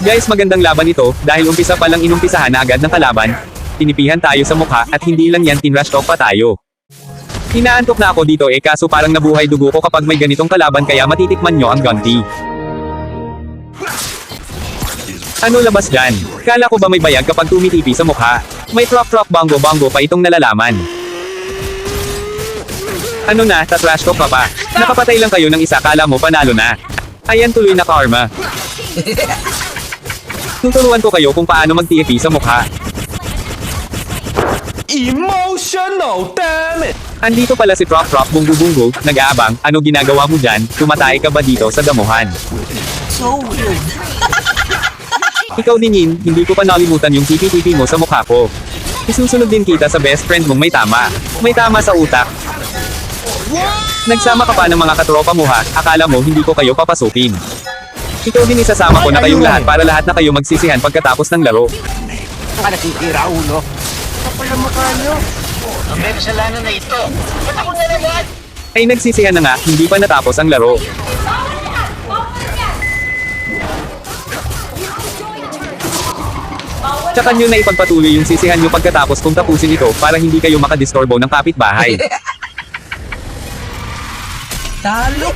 Guys, magandang laban ito, dahil umpisa pa lang inumpisahan na agad ng kalaban. Tinipihan tayo sa mukha, at hindi lang yan tinrush talk pa tayo. Inaantok na ako dito kaso parang nabuhay dugo ko kapag may ganitong kalaban kaya matitikman nyo ang gunti. Ano labas dyan? Kala ko ba may bayag kapag tumitipi sa mukha? May truck bongo pa itong nalalaman. Ano na, tatrash talk ka pa? Nakapatay lang kayo ng isa, kala mo panalo na. Ayan, tuloy na karma. Tuturuan ko kayo kung paano mag-TFP sa mukha. Emotional, damn it! Andito pala si Truck Bungo, nag-aabang, ano ginagawa mo dyan, tumatay ka ba dito sa damuhan? So weird. Ikaw din Yin, hindi ko pa nalimutan yung tipi-tipi mo sa mukha ko. Isusunod din kita sa best friend mong may tama. May tama sa utak. Nagsama ka pa ng mga katropa mo ha, akala mo hindi ko kayo papasukin. Ikaw din isasama ko na kayong lahat para lahat na kayo magsisihan pagkatapos ng laro. Baka nasisira ulo. Kapal ang mukha nyo. Ang may kasalanan na ito. Ba't ako na naman? Ay nagsisihan na nga, hindi pa natapos ang laro. Tsaka nyo na ipagpatuloy yung sisihan nyo pagkatapos kung tapusin ito para hindi kayo makadistorbo ng kapitbahay. Talo.